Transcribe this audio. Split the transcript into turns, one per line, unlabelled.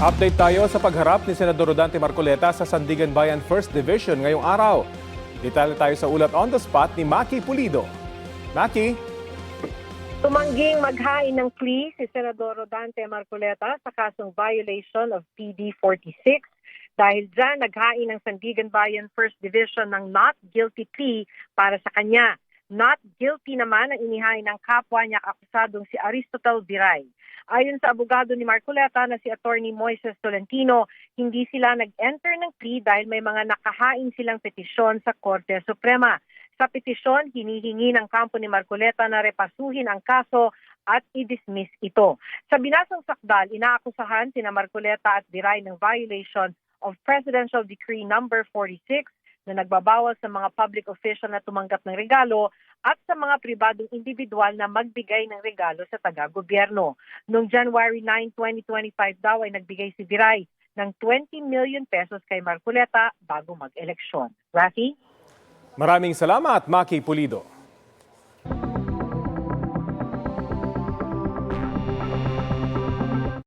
Update tayo sa pagharap ni Senador Rodante Marcoleta sa Sandigan Bayan 1st Division ngayong araw. Detalye tayo sa ulat on the spot ni Maki Pulido. Maki?
Tumangging maghain ng plea si Senador Rodante Marcoleta sa kasong violation of PD 46. Dahil dyan, naghain ng Sandigan Bayan 1st Division ng not guilty plea para sa kanya. Not guilty naman ang inihain ng kapwa niya akusadong si Aristotle Viray. Ayon sa abogado ni Marcoleta na si Attorney Moises Tolentino, hindi sila nag-enter ng plea dahil may mga nakahain silang petisyon sa Korte Suprema. Sa petisyon, hinihingi ng kampo ni Marcoleta na repasuhin ang kaso at i-dismiss ito. Sa binasang sakdal, inaakusahan sina Marcoleta at Viray ng violation of Presidential Decree Number 46 na nagbabawal sa mga public official na tumanggap ng regalo at sa mga pribadong individual na magbigay ng regalo sa taga-gobyerno. Noong January 9, 2025 daw ay nagbigay si Viray ng 20 million pesos kay Marcoleta bago mag-eleksyon. Rafi?
Maraming salamat, Maki Pulido.